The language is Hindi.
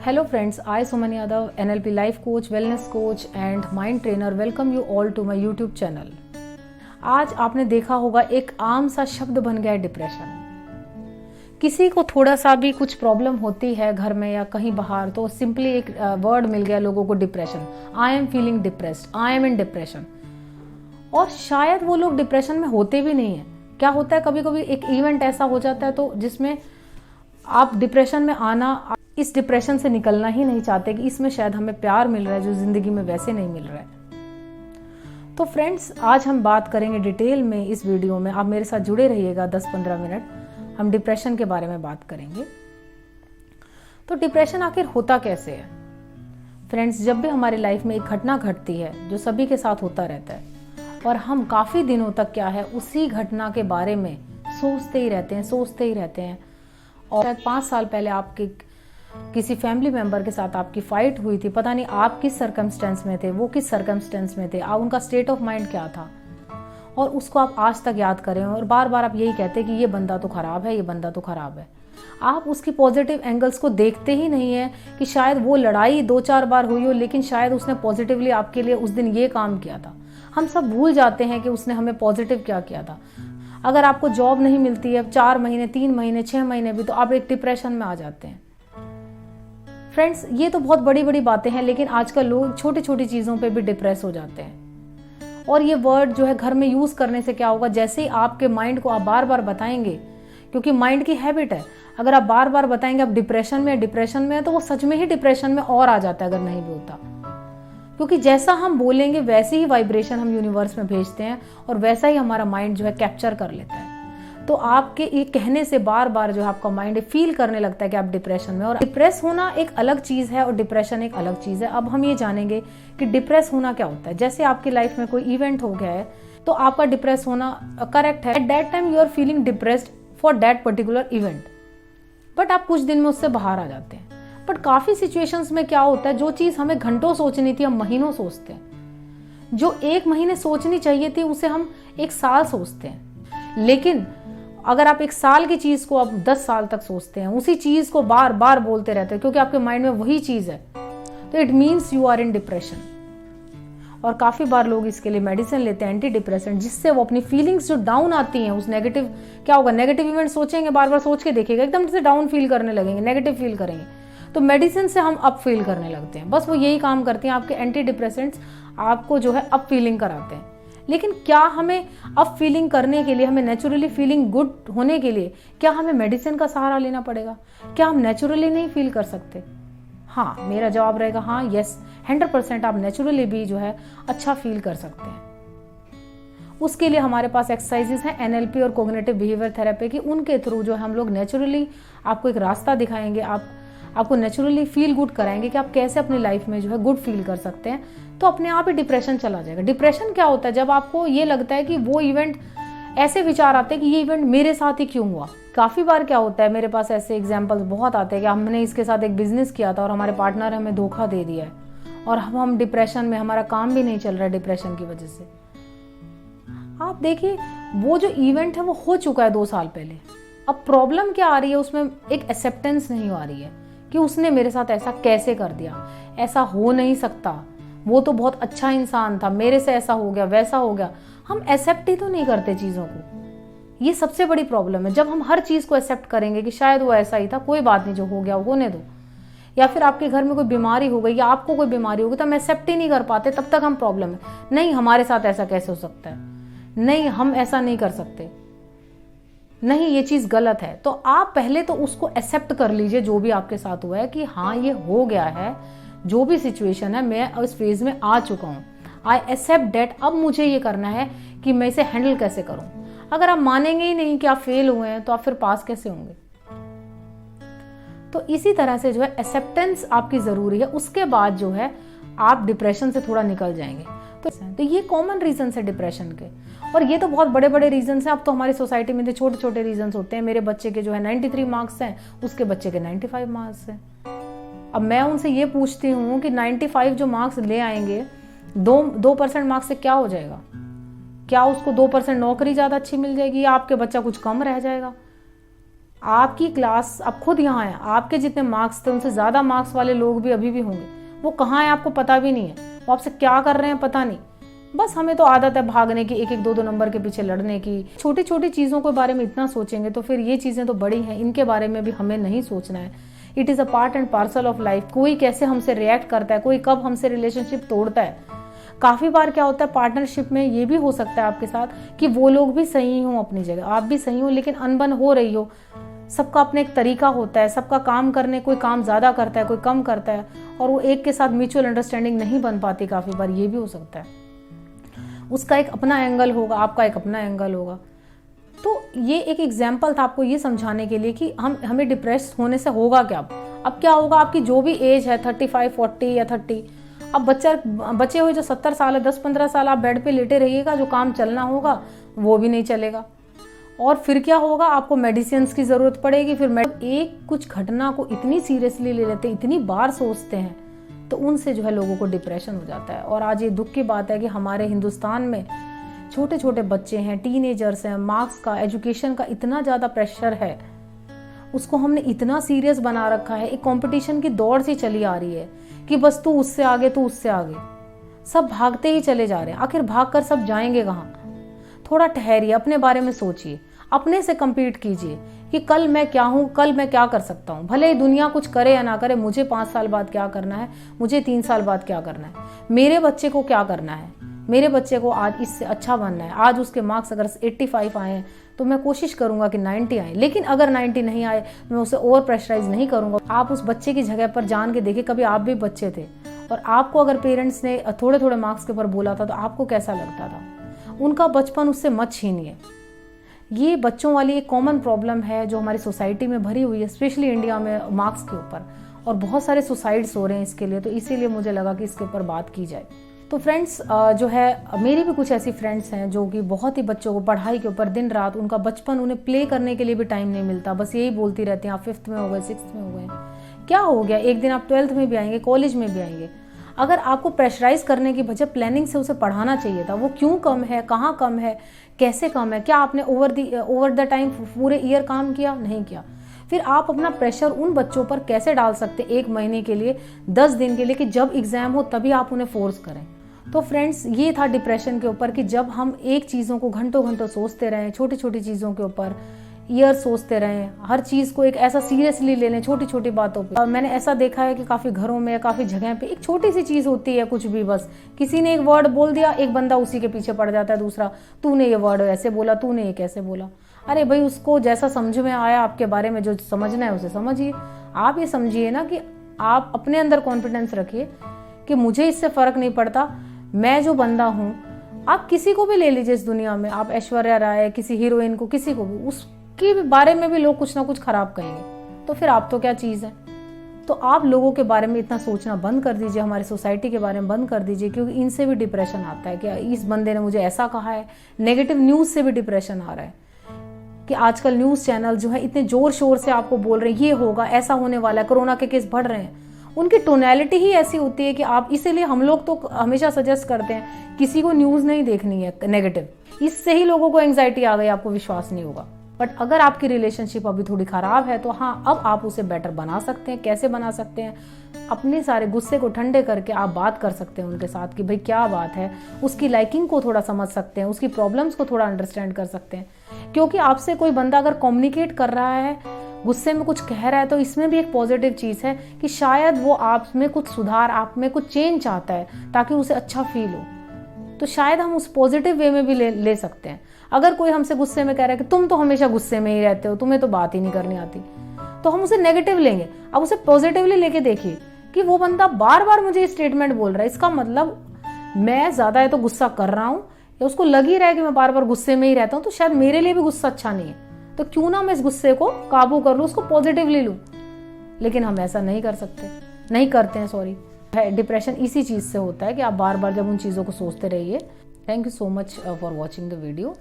Hello friends, I Suman Yadav, NLP life coach, wellness coach and mind trainer welcome you all to my YouTube channel। आज आपने देखा होगा एक आम सा शब्द बन गया है डिप्रेशन। किसी को थोड़ा सा भी कुछ प्रॉब्लम होती है घर में या कहीं बाहर तो सिंपली एक वर्ड मिल गया लोगों को depression. I am feeling depressed, I am in depression. और शायद वो लोग डिप्रेशन में होते भी नहीं है। क्या होता है, कभी कभी एक इवेंट ऐसा हो जाता है तो जिसमें आप डिप्रेशन में आना, इस डिप्रेशन से निकलना ही नहीं चाहते कि इसमें शायद हमें प्यार मिल रहा है जो जिंदगी में वैसे नहीं मिल रहा है। तो फ्रेंड्स, आज हम बात करेंगे डिटेल में इस वीडियो में। आप मेरे साथ जुड़े रहिएगा 10-15 मिनट, हम डिप्रेशन के बारे में बात करेंगे। तो डिप्रेशन आखिर होता कैसे है फ्रेंड्स? जब भी हमारी लाइफ में एक घटना घटती है जो सभी के साथ होता रहता है और हम काफी दिनों तक क्या है उसी घटना के बारे में सोचते ही रहते हैं। और शायद 5 साल पहले आपके किसी फैमिली मेंबर के साथ आपकी फाइट हुई थी, पता नहीं आप किस सर्कमस्टेंस में थे, वो किस सर्कमस्टेंस में थे, उनका स्टेट ऑफ माइंड क्या था, और उसको आप आज तक याद करें और बार बार आप यही कहते हैं कि ये बंदा तो खराब है, ये बंदा तो खराब है। आप उसकी पॉजिटिव एंगल्स को देखते ही नहीं है कि शायद वो लड़ाई 2-4 बार हुई हो लेकिन शायद उसने पॉजिटिवली आपके लिए उस दिन ये काम किया था। हम सब भूल जाते हैं कि उसने हमें पॉजिटिव क्या किया था। अगर आपको जॉब नहीं मिलती है 4 महीने, 3 महीने, 6 महीने भी, तो आप एक डिप्रेशन में आ जाते हैं। फ्रेंड्स, ये तो बहुत बड़ी बड़ी बातें हैं, लेकिन आजकल लोग छोटी छोटी चीज़ों पे भी डिप्रेस हो जाते हैं। और ये वर्ड जो है घर में यूज़ करने से क्या होगा, जैसे ही आपके माइंड को आप बार बार बताएंगे, क्योंकि माइंड की हैबिट है, अगर आप बार बार बताएंगे आप डिप्रेशन में है तो वो सच में ही डिप्रेशन में और आ जाता है अगर नहीं भी होता। क्योंकि जैसा हम बोलेंगे वैसी ही वाइब्रेशन हम यूनिवर्स में भेजते हैं और वैसा ही हमारा माइंड जो है कैप्चर कर लेता है। तो आपके ये कहने से बार बार जो है आपका माइंड फील करने लगता है कि आप डिप्रेशन में। और डिप्रेस होना एक अलग चीज है और डिप्रेशन एक अलग चीज है। अब हम ये जानेंगे कि डिप्रेस होना क्या होता है। जैसे आपकी लाइफ में कोई इवेंट हो गया है तो आपका डिप्रेस होना करेक्ट है। At that time you are feeling depressed for that particular event, but आप कुछ दिन में उससे बाहर आ जाते हैं। बट काफी सिचुएशंस में क्या होता है, जो चीज हमें घंटों सोचनी थी हम महीनों सोचते हैं। जो 1 महीने सोचनी चाहिए थी उसे हम 1 साल सोचते हैं। लेकिन अगर आप 1 साल की चीज को आप 10 साल तक सोचते हैं, उसी चीज को बार बार बोलते रहते हैं क्योंकि आपके माइंड में वही चीज है, तो it means you are in depression. और काफी बार लोग इसके लिए मेडिसिन लेते हैं, एंटी डिप्रेसेंट, जिससे वो अपनी फीलिंग्स जो डाउन आती हैं, उस नेगेटिव क्या होगा, नेगेटिव इवेंट सोचेंगे, बार बार सोच के देखिएगा एकदम से डाउन फील करने लगेंगे, नेगेटिव फील करेंगे, तो मेडिसिन से हम अप फील करने लगते हैं। बस वो यही काम करती हैं, आपके एंटी डिप्रेसेंट्स आपको जो है अप फीलिंग कराते हैं। लेकिन क्या हमें अप फीलिंग करने के लिए, हमें नेचुरली फीलिंग गुड होने के लिए क्या हमें मेडिसिन का सहारा लेना पड़ेगा? क्या हम नेचुरली नहीं फील कर सकते? हाँ, मेरा जवाब रहेगा हाँ, यस, 100% आप नेचुरली भी जो है अच्छा फील कर सकते हैं। उसके लिए हमारे पास एक्सरसाइजेस हैं एनएलपी और कोग्निटिव बिहेवियर थेरेपी की, उनके थ्रू जो है हम लोग नेचुरली आपको एक रास्ता दिखाएंगे, आपको नेचुरली फील गुड कराएंगे कि आप कैसे अपनी लाइफ में जो है गुड फील कर सकते हैं। तो अपने आप ही डिप्रेशन चला जाएगा। डिप्रेशन क्या होता है, जब आपको ये लगता है कि वो इवेंट, ऐसे विचार आते हैं कि ये इवेंट मेरे साथ ही क्यों हुआ। काफी बार क्या होता है, मेरे पास ऐसे एग्जांपल्स बहुत आते हैं कि हमने इसके साथ एक बिजनेस किया था और हमारे पार्टनर हमें धोखा दे दिया है और हम डिप्रेशन में, हमारा काम भी नहीं चल रहा है डिप्रेशन की वजह से। आप देखिए, वो जो इवेंट है वो हो चुका है 2 साल पहले। अब प्रॉब्लम क्या आ रही है, उसमें एक एक्सेप्टेंस नहीं आ रही है कि उसने मेरे साथ ऐसा कैसे कर दिया, ऐसा हो नहीं सकता, वो तो बहुत अच्छा इंसान था, मेरे से ऐसा हो गया, वैसा हो गया। हम एक्सेप्ट ही तो नहीं करते चीज़ों को। ये सबसे बड़ी प्रॉब्लम है। जब हम हर चीज़ को एक्सेप्ट करेंगे कि शायद वो ऐसा ही था, कोई बात नहीं, जो हो गया होने दो, या फिर आपके घर में कोई बीमारी हो गई या आपको कोई बीमारी हो गई तो हम एक्सेप्ट ही नहीं कर पाते, तब तक हम प्रॉब्लम है। नहीं, हमारे साथ ऐसा कैसे हो सकता है, नहीं हम ऐसा नहीं कर सकते, नहीं ये चीज गलत है। तो आप पहले तो उसको एक्सेप्ट कर लीजिए जो भी आपके साथ हुआ है कि हाँ ये हो गया है, जो भी सिचुएशन है मैं उस फेज में आ चुका हूँ, आई एक्सेप्ट डेट। अब मुझे ये करना है कि मैं इसे हैंडल कैसे करूं। अगर आप मानेंगे ही नहीं कि आप फेल हुए हैं तो आप फिर पास कैसे होंगे? तो इसी तरह से जो है एक्सेप्टेंस आपकी जरूरी है। उसके बाद जो है आप डिप्रेशन से थोड़ा निकल जाएंगे। तो ये कॉमन रीजन है डिप्रेशन के, और ये तो बहुत बड़े बड़े रीजन हैं। अब तो हमारी सोसाइटी में छोटे छोटे रीजन होते हैं। मेरे बच्चे के जो है 93 मार्क्स हैं, उसके बच्चे के 95 मार्क्स हैं। अब मैं उनसे ये पूछती हूँ कि 95 जो मार्क्स ले आएंगे, 2% मार्क्स से क्या हो जाएगा? क्या उसको 2% नौकरी ज्यादा अच्छी मिल जाएगी या आपके बच्चा कुछ कम रह जाएगा? आपकी क्लास, आप खुद यहाँ हैं, आपके जितने मार्क्स थे उनसे ज़्यादा मार्क्स वाले लोग भी अभी भी होंगे, वो कहाँ हैं आपको पता भी नहीं है, वो आपसे क्या कर रहे हैं पता नहीं। बस हमें तो आदत है भागने की, एक एक दो दो नंबर के पीछे लड़ने की। छोटी छोटी चीज़ों के बारे में इतना सोचेंगे तो फिर ये चीज़ें तो बड़ी हैं, इनके बारे में भी हमें नहीं सोचना है। It is a part and parcel of life. कोई कैसे हमसे रिएक्ट करता है, कोई कब हमसे रिलेशनशिप तोड़ता है। काफ़ी बार क्या होता है पार्टनरशिप में, ये भी हो सकता है आपके साथ कि वो लोग भी सही हों अपनी जगह, आप भी सही हो, लेकिन अनबन हो रही हो। सबका अपना एक तरीका होता है, सबका काम करने, कोई काम ज़्यादा करता है, कोई कम करता है, और वो एक के साथ म्यूचुअल अंडरस्टैंडिंग नहीं बन पाती। काफ़ी बार ये भी हो सकता है, उसका एक अपना एंगल होगा, आपका एक अपना एंगल होगा। तो ये एक एग्जाम्पल था आपको ये समझाने के लिए कि हमें डिप्रेस होने से होगा क्या। अब क्या होगा, आपकी जो भी एज है 35, 40 या 30, अब बचे हुए जो 70 साल है, 10-15 साल आप बेड पे लेटे रहिएगा, जो काम चलना होगा वो भी नहीं चलेगा। और फिर क्या होगा, आपको मेडिसिन की ज़रूरत पड़ेगी। फिर एक कुछ घटना को इतनी सीरियसली ले लेते हैं, इतनी बार सोचते हैं, तो उनसे जो है लोगों को डिप्रेशन हो जाता है। और आज ये दुख की बात है कि हमारे हिंदुस्तान में छोटे छोटे बच्चे हैं, टीनेजर्स हैं, मार्क्स का, एजुकेशन का इतना ज़्यादा प्रेशर है, उसको हमने इतना सीरियस बना रखा है। एक कंपटीशन की दौड़ सी चली आ रही है कि बस तू उससे आगे, तू उससे आगे, सब भागते ही चले जा रहे हैं। आखिर भागकर सब जाएंगे कहाँ? थोड़ा ठहरिए, अपने बारे में सोचिए, अपने से compete कीजिए कि कल मैं क्या हूँ, कल मैं क्या कर सकता हूँ। भले ही दुनिया कुछ करे या ना करे, मुझे 5 साल बाद क्या करना है, मुझे 3 साल बाद क्या करना है, मेरे बच्चे को क्या करना है, मेरे बच्चे को आज इससे अच्छा बनना है। आज उसके मार्क्स अगर 85 आए हैं तो मैं कोशिश करूंगा कि 90 आए, लेकिन अगर 90 नहीं आए मैं उसे ओवर प्रेशराइज नहीं करूंगा। आप उस बच्चे की जगह पर जान के देखिए, कभी आप भी बच्चे थे और आपको अगर पेरेंट्स ने थोड़े थोड़े मार्क्स के ऊपर बोला था तो आपको कैसा लगता था। उनका बचपन उससे मत छीनिए। ये बच्चों वाली एक कॉमन प्रॉब्लम है जो हमारी सोसाइटी में भरी हुई है, स्पेशली इंडिया में, मार्क्स के ऊपर, और बहुत सारे सुसाइड्स हो रहे हैं इसके लिए। तो इसीलिए मुझे लगा कि इसके ऊपर बात की जाए। तो फ्रेंड्स, जो है मेरी भी कुछ ऐसी फ्रेंड्स हैं जो कि बहुत ही बच्चों को पढ़ाई के ऊपर दिन रात, उनका बचपन, उन्हें प्ले करने के लिए भी टाइम नहीं मिलता, बस यही बोलती रहती हैं आप 5th में हो गए, 6th में हो गए, क्या हो गया, एक दिन आप 12th में भी आएंगे, कॉलेज में भी आएंगे। अगर आपको प्रेशराइज करने की बजाय प्लानिंग से उसे पढ़ाना चाहिए था। वो क्यों कम है, कहाँ कम है, कैसे कम है, क्या आपने ओवर द टाइम पूरे ईयर काम किया, नहीं किया। फिर आप अपना प्रेशर उन बच्चों पर कैसे डाल सकते 1 महीने के लिए, 10 दिन के लिए, कि जब एग्जाम हो तभी आप उन्हें फोर्स करें। तो फ्रेंड्स, ये था डिप्रेशन के ऊपर कि जब हम एक चीज़ों को घंटों घंटों सोचते रहें, छोटी छोटी चीज़ों के ऊपर ईयर सोचते रहें, हर चीज़ को एक ऐसा सीरियसली ले लें छोटी छोटी बातों पे। और मैंने ऐसा देखा है कि काफ़ी घरों में, काफ़ी जगह पे एक छोटी सी चीज़ होती है, कुछ भी, बस किसी ने एक वर्ड बोल दिया, एक बंदा उसी के पीछे पड़ जाता है, दूसरा तूने ये वर्ड ऐसे बोला, तूने ये कैसे बोला। अरे भाई, उसको जैसा समझ में आया आपके बारे में, जो समझना है उसे समझिए। आप ये समझिए ना कि आप अपने अंदर कॉन्फिडेंस रखिए कि मुझे इससे फ़र्क नहीं पड़ता, मैं जो बंदा हूँ। आप किसी को भी ले लीजिए इस दुनिया में, आप ऐश्वर्या राय, किसी हीरोइन को, किसी को भी, उसके बारे में भी लोग कुछ ना कुछ खराब कहेंगे, तो फिर आप तो क्या चीज़ है। तो आप लोगों के बारे में इतना सोचना बंद कर दीजिए, हमारी सोसाइटी के बारे में बंद कर दीजिए, क्योंकि इनसे भी डिप्रेशन आता है कि इस बंदे ने मुझे ऐसा कहा है। नेगेटिव न्यूज़ से भी डिप्रेशन आ रहा है कि आजकल न्यूज़ चैनल जो है इतने जोर शोर से आपको बोल रहे हैं ये होगा, ऐसा होने वाला है, कोरोना के केस बढ़ रहे हैं। उनकी टोनैलिटी ही ऐसी होती है कि आप, इसीलिए हम लोग तो हमेशा सजेस्ट करते हैं किसी को न्यूज़ नहीं देखनी है नेगेटिव। इससे ही लोगों को एंग्जाइटी आ गई, आपको विश्वास नहीं होगा। बट अगर आपकी रिलेशनशिप अभी थोड़ी ख़राब है तो हाँ, अब आप उसे बेटर बना सकते हैं। कैसे बना सकते हैं? अपने सारे गुस्से को ठंडे करके आप बात कर सकते हैं उनके साथ कि भाई क्या बात है, उसकी लाइकिंग को थोड़ा समझ सकते हैं, उसकी प्रॉब्लम्स को थोड़ा अंडरस्टैंड कर सकते हैं। क्योंकि आपसे कोई बंदा अगर कम्युनिकेट कर रहा है, गुस्से में कुछ कह रहा है, तो इसमें भी एक पॉजिटिव चीज़ है कि शायद वो आप में कुछ सुधार, आप में कुछ चेंज चाहता है ताकि उसे अच्छा फील हो। तो शायद हम उस पॉजिटिव वे में भी ले सकते हैं। अगर कोई हमसे गुस्से में कह रहा है कि तुम तो हमेशा गुस्से में ही रहते हो, तुम्हें तो बात ही नहीं करनी आती, तो हम उसे नेगेटिव लेंगे। अब उसे पॉजिटिवली लेके देखिए कि वो बंदा बार बार मुझे स्टेटमेंट बोल रहा है, इसका मतलब मैं ज़्यादा है तो गुस्सा कर रहा हूँ, या उसको लग ही रहा है कि मैं बार बार गुस्से में ही रहता हूँ, तो शायद मेरे लिए भी गुस्सा अच्छा नहीं है। तो क्यों ना मैं इस गुस्से को काबू कर लूँ, उसको पॉजिटिवली लूँ। लेकिन हम ऐसा नहीं करते हैं, सॉरी। डिप्रेशन इसी चीज़ से होता है कि आप बार बार जब उन चीज़ों को सोचते रहिए। Thank you so much for watching the video.